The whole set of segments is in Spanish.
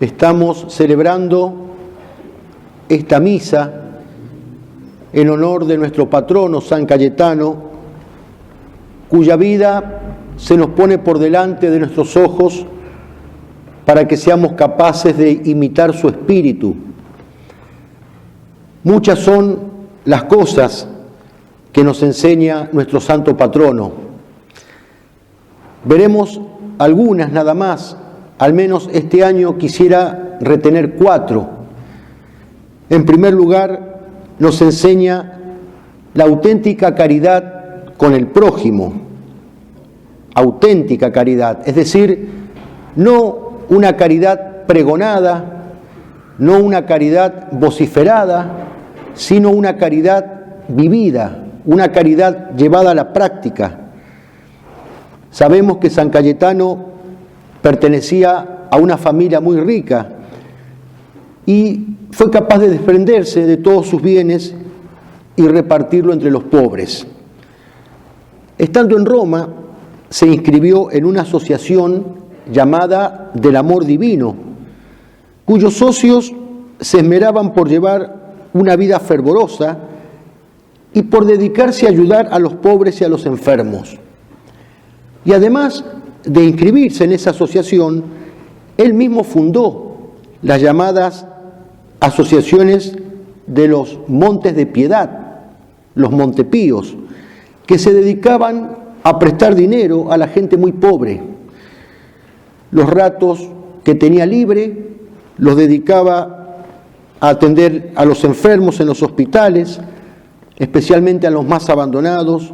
Estamos celebrando esta misa en honor de nuestro patrono San Cayetano, cuya vida se nos pone por delante de nuestros ojos para que seamos capaces de imitar su espíritu. Muchas son las cosas que nos enseña nuestro santo patrono. Veremos algunas nada más. Al menos este año quisiera retener 4. En primer lugar, nos enseña la auténtica caridad con el prójimo. Auténtica caridad, es decir, no una caridad pregonada, no una caridad vociferada, sino una caridad vivida, una caridad llevada a la práctica. Sabemos que San Cayetano pertenecía a una familia muy rica y fue capaz de desprenderse de todos sus bienes y repartirlo entre los pobres. Estando en Roma, se inscribió en una asociación llamada del Amor Divino, cuyos socios se esmeraban por llevar una vida fervorosa y por dedicarse a ayudar a los pobres y a los enfermos. Y además de inscribirse en esa asociación, él mismo fundó las llamadas asociaciones de los Montes de Piedad, los Montepíos, que se dedicaban a prestar dinero a la gente muy pobre. Los ratos que tenía libre los dedicaba a atender a los enfermos en los hospitales, especialmente a los más abandonados,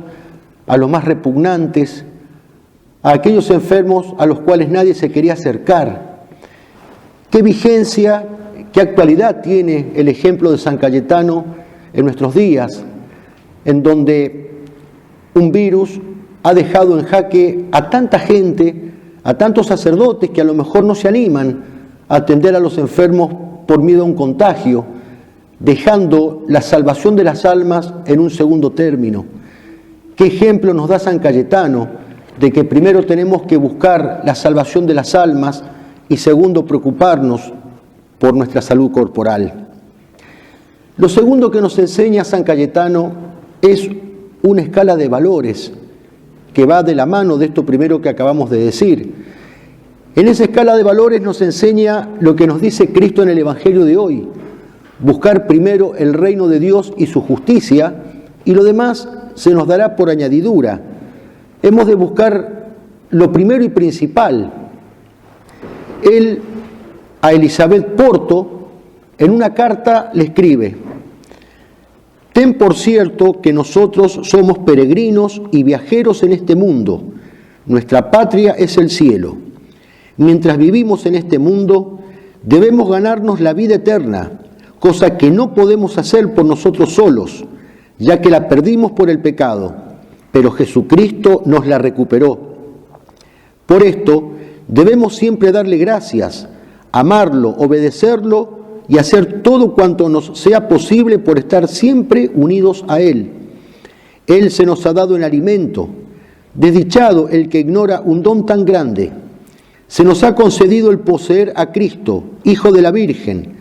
a los más repugnantes, a aquellos enfermos a los cuales nadie se quería acercar. ¿Qué vigencia, qué actualidad tiene el ejemplo de San Cayetano en nuestros días, en donde un virus ha dejado en jaque a tanta gente, a tantos sacerdotes que a lo mejor no se animan a atender a los enfermos por miedo a un contagio, dejando la salvación de las almas en un segundo término? ¿Qué ejemplo nos da San Cayetano de que primero tenemos que buscar la salvación de las almas y segundo preocuparnos por nuestra salud corporal? Lo segundo que nos enseña San Cayetano es una escala de valores que va de la mano de esto primero que acabamos de decir. En esa escala de valores nos enseña lo que nos dice Cristo en el Evangelio de hoy: buscar primero el reino de Dios y su justicia, y lo demás se nos dará por añadidura. Hemos de buscar lo primero y principal. Él a Elizabeth Porto en una carta le escribe: ten por cierto que nosotros somos peregrinos y viajeros en este mundo. Nuestra patria es el cielo. Mientras vivimos en este mundo, debemos ganarnos la vida eterna, cosa que no podemos hacer por nosotros solos, ya que la perdimos por el pecado, pero Jesucristo nos la recuperó. Por esto, debemos siempre darle gracias, amarlo, obedecerlo y hacer todo cuanto nos sea posible por estar siempre unidos a Él. Él se nos ha dado en alimento. Desdichado el que ignora un don tan grande. Se nos ha concedido el poseer a Cristo, Hijo de la Virgen,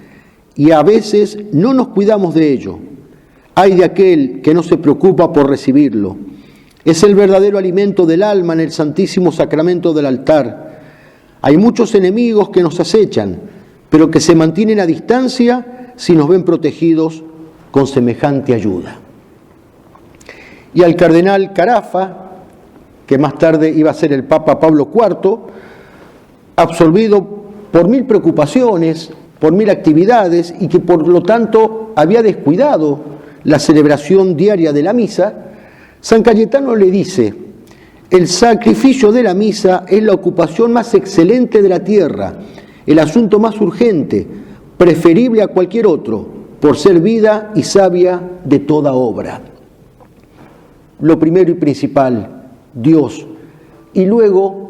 y a veces no nos cuidamos de ello. Ay de aquel que no se preocupa por recibirlo. Es el verdadero alimento del alma en el santísimo sacramento del altar. Hay muchos enemigos que nos acechan, pero que se mantienen a distancia si nos ven protegidos con semejante ayuda. Y al cardenal Carafa, que más tarde iba a ser el Papa Pablo IV, absorbido por 1000 preocupaciones, por 1000 actividades, y que por lo tanto había descuidado la celebración diaria de la misa, San Cayetano le dice: el sacrificio de la misa es la ocupación más excelente de la tierra, el asunto más urgente, preferible a cualquier otro, por ser vida y savia de toda obra. Lo primero y principal, Dios, y luego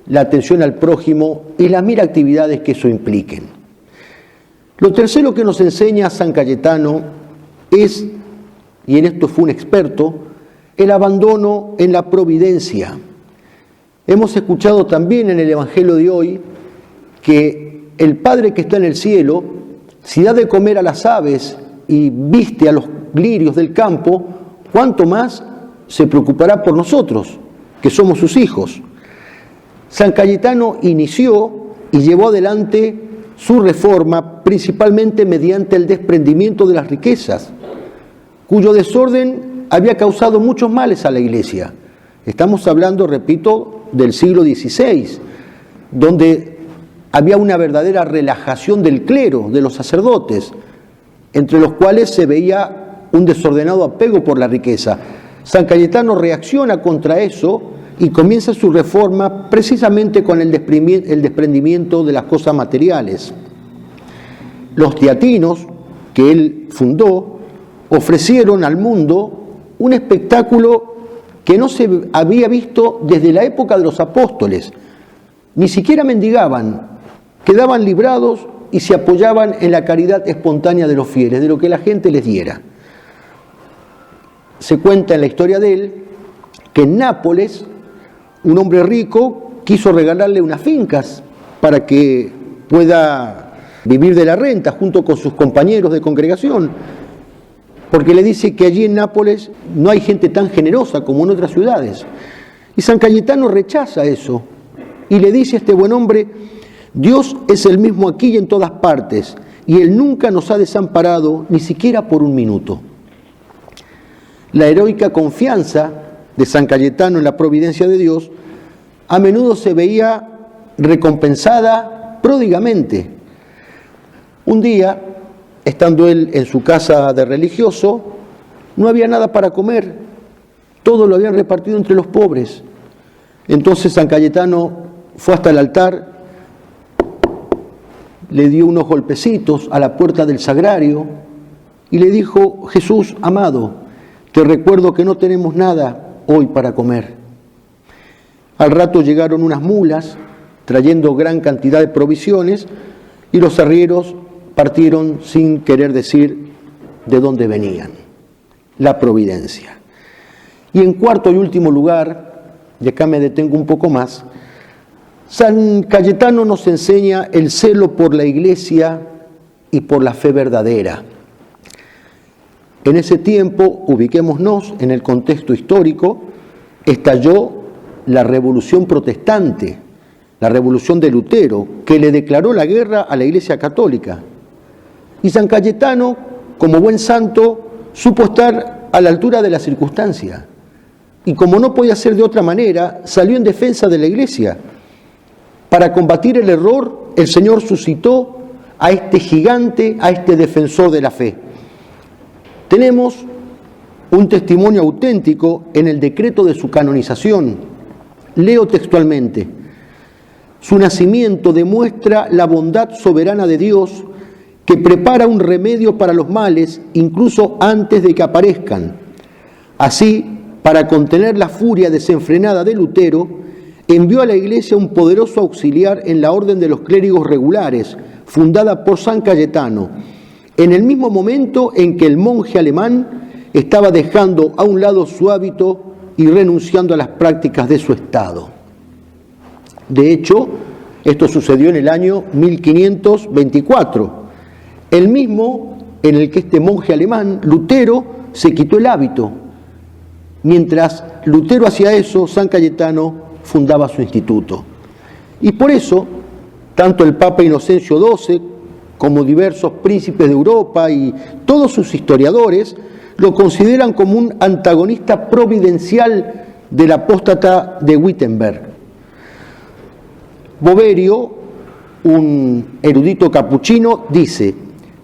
la atención al prójimo y las 1000 actividades que eso impliquen. Lo tercero que nos enseña San Cayetano es, y en esto fue un experto, el abandono en la providencia. Hemos escuchado también en el Evangelio de hoy que el Padre que está en el cielo, si da de comer a las aves y viste a los lirios del campo, ¿cuánto más se preocupará por nosotros, que somos sus hijos? San Cayetano inició y llevó adelante su reforma principalmente mediante el desprendimiento de las riquezas, cuyo desorden había causado muchos males a la Iglesia. Estamos hablando, repito, del siglo XVI, donde había una verdadera relajación del clero, de los sacerdotes, entre los cuales se veía un desordenado apego por la riqueza. San Cayetano reacciona contra eso y comienza su reforma precisamente con el desprendimiento de las cosas materiales. Los teatinos, que él fundó, ofrecieron al mundo un espectáculo que no se había visto desde la época de los apóstoles. Ni siquiera mendigaban, quedaban librados y se apoyaban en la caridad espontánea de los fieles, de lo que la gente les diera. Se cuenta en la historia de él que en Nápoles un hombre rico quiso regalarle unas fincas para que pueda vivir de la renta junto con sus compañeros de congregación, porque le dice que allí en Nápoles no hay gente tan generosa como en otras ciudades. Y San Cayetano rechaza eso y le dice a este buen hombre: Dios es el mismo aquí y en todas partes, y Él nunca nos ha desamparado, ni siquiera por un minuto. La heroica confianza de San Cayetano en la providencia de Dios a menudo se veía recompensada pródigamente. Un día, estando él en su casa de religioso, no había nada para comer, todo lo habían repartido entre los pobres. Entonces San Cayetano fue hasta el altar, le dio unos golpecitos a la puerta del sagrario y le dijo: Jesús amado, te recuerdo que no tenemos nada hoy para comer. Al rato llegaron unas mulas trayendo gran cantidad de provisiones y los arrieros partieron sin querer decir de dónde venían. La providencia. Y en cuarto y último lugar, y acá me detengo un poco más, San Cayetano nos enseña el celo por la Iglesia y por la fe verdadera. En ese tiempo, ubiquémonos en el contexto histórico, estalló la Revolución Protestante, la Revolución de Lutero, que le declaró la guerra a la Iglesia Católica. Y San Cayetano, como buen santo, supo estar a la altura de la circunstancia. Y como no podía ser de otra manera, salió en defensa de la Iglesia. Para combatir el error, el Señor suscitó a este gigante, a este defensor de la fe. Tenemos un testimonio auténtico en el decreto de su canonización. Leo textualmente: su nacimiento demuestra la bondad soberana de Dios, que prepara un remedio para los males incluso antes de que aparezcan. Así, para contener la furia desenfrenada de Lutero, envió a la Iglesia un poderoso auxiliar en la Orden de los Clérigos Regulares, fundada por San Cayetano, en el mismo momento en que el monje alemán estaba dejando a un lado su hábito y renunciando a las prácticas de su estado. De hecho, esto sucedió en el año 1524, el mismo en el que este monje alemán, Lutero, se quitó el hábito. Mientras Lutero hacía eso, San Cayetano fundaba su instituto. Y por eso, tanto el Papa Inocencio XII como diversos príncipes de Europa y todos sus historiadores lo consideran como un antagonista providencial del apóstata de Wittenberg. Boverio, un erudito capuchino, dice: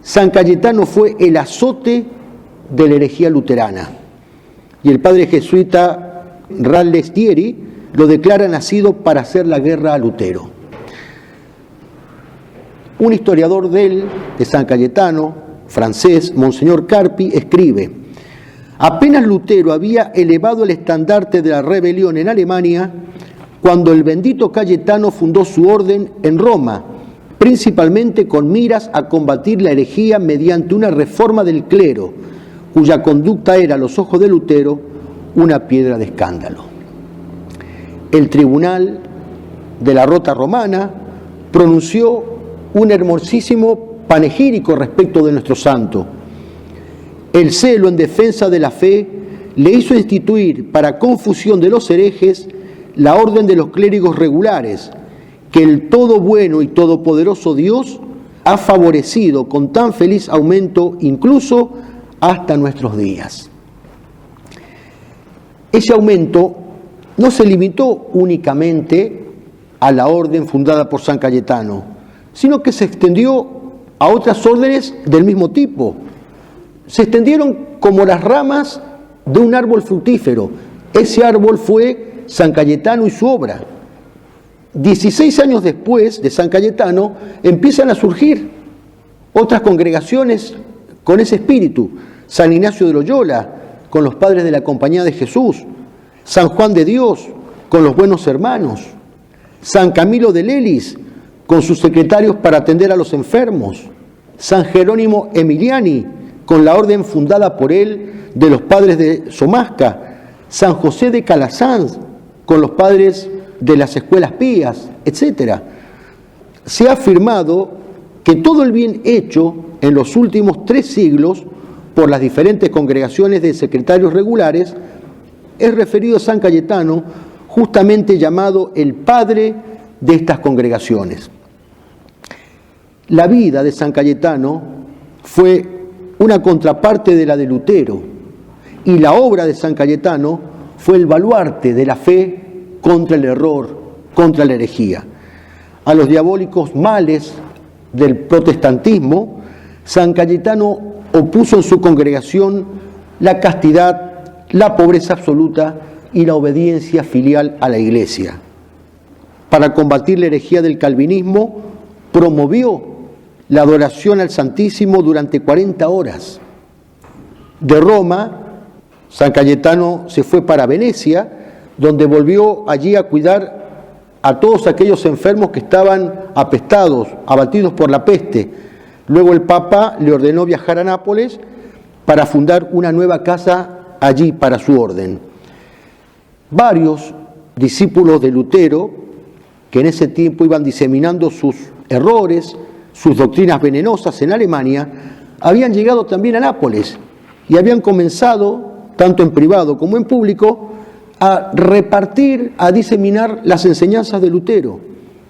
San Cayetano fue el azote de la herejía luterana. Y el padre jesuita Rallestieri lo declara nacido para hacer la guerra a Lutero. Un historiador de San Cayetano, francés, Monseñor Carpi, escribe: apenas Lutero había elevado el estandarte de la rebelión en Alemania, cuando el bendito Cayetano fundó su orden en Roma, principalmente con miras a combatir la herejía mediante una reforma del clero, cuya conducta era a los ojos de Lutero una piedra de escándalo. El tribunal de la Rota Romana pronunció un hermosísimo panegírico respecto de nuestro santo. El celo en defensa de la fe le hizo instituir, para confusión de los herejes, la orden de los clérigos regulares, que el todo bueno y todopoderoso Dios ha favorecido con tan feliz aumento incluso hasta nuestros días. Ese aumento no se limitó únicamente a la orden fundada por San Cayetano, sino que se extendió a otras órdenes del mismo tipo. Se extendieron como las ramas de un árbol fructífero. Ese árbol fue San Cayetano y su obra. 16 años después de San Cayetano empiezan a surgir otras congregaciones con ese espíritu. San Ignacio de Loyola, con los padres de la Compañía de Jesús. San Juan de Dios, con los buenos hermanos. San Camilo de Lelis, con sus secretarios para atender a los enfermos. San Jerónimo Emiliani, con la orden fundada por él de los padres de Somasca. San José de Calasanz, con los padres de las escuelas pías, etc. Se ha afirmado que todo el bien hecho en los últimos 3 siglos por las diferentes congregaciones de secretarios regulares es referido a San Cayetano, justamente llamado el padre de estas congregaciones. La vida de San Cayetano fue una contraparte de la de Lutero, y la obra de San Cayetano fue el baluarte de la fe contra el error, contra la herejía. A los diabólicos males del protestantismo, San Cayetano opuso en su congregación la castidad, la pobreza absoluta y la obediencia filial a la Iglesia. Para combatir la herejía del calvinismo, promovió la adoración al Santísimo durante 40 horas. De Roma, San Cayetano se fue para Venecia, donde volvió allí a cuidar a todos aquellos enfermos que estaban apestados, abatidos por la peste. Luego el Papa le ordenó viajar a Nápoles para fundar una nueva casa allí para su orden. Varios discípulos de Lutero, que en ese tiempo iban diseminando sus errores, sus doctrinas venenosas en Alemania, habían llegado también a Nápoles y habían comenzado, tanto en privado como en público, a repartir, a diseminar las enseñanzas de Lutero.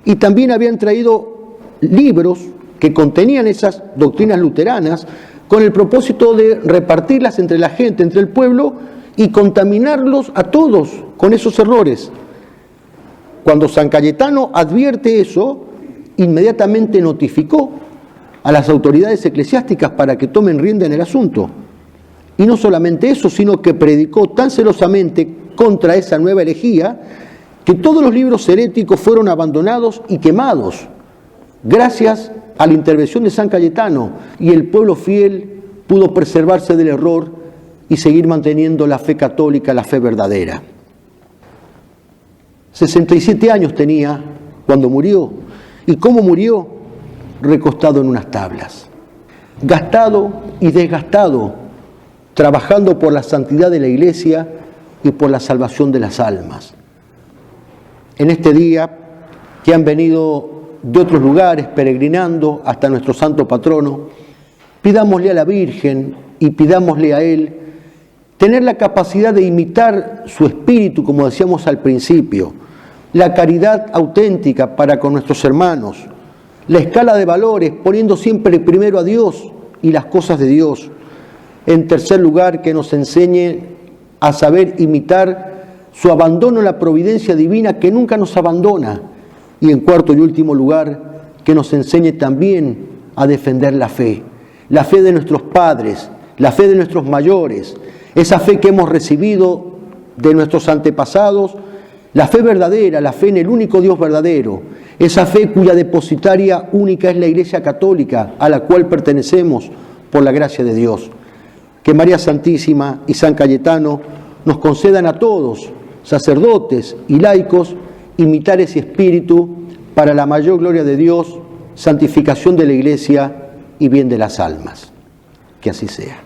Y también habían traído libros que contenían esas doctrinas luteranas con el propósito de repartirlas entre la gente, entre el pueblo, y contaminarlos a todos con esos errores. Cuando San Cayetano advierte eso, inmediatamente notificó a las autoridades eclesiásticas para que tomen rienda en el asunto. Y no solamente eso, sino que predicó tan celosamente contra esa nueva herejía que todos los libros heréticos fueron abandonados y quemados, gracias a la intervención de San Cayetano, y el pueblo fiel pudo preservarse del error y seguir manteniendo la fe católica, la fe verdadera. 67 años tenía cuando murió. ¿Y cómo murió? Recostado en unas tablas, gastado y desgastado, trabajando por la santidad de la Iglesia y por la salvación de las almas. En este día que han venido de otros lugares peregrinando hasta nuestro santo patrono, pidámosle a la Virgen y pidámosle a Él tener la capacidad de imitar su espíritu, como decíamos al principio, la caridad auténtica para con nuestros hermanos, la escala de valores, poniendo siempre primero a Dios y las cosas de Dios. En tercer lugar, que nos enseñe a saber imitar su abandono en la providencia divina, que nunca nos abandona. Y en cuarto y último lugar, que nos enseñe también a defender la fe de nuestros padres, la fe de nuestros mayores, esa fe que hemos recibido de nuestros antepasados, la fe verdadera, la fe en el único Dios verdadero, esa fe cuya depositaria única es la Iglesia Católica, a la cual pertenecemos por la gracia de Dios. Que María Santísima y San Cayetano nos concedan a todos, sacerdotes y laicos, imitar ese espíritu para la mayor gloria de Dios, santificación de la Iglesia y bien de las almas. Que así sea.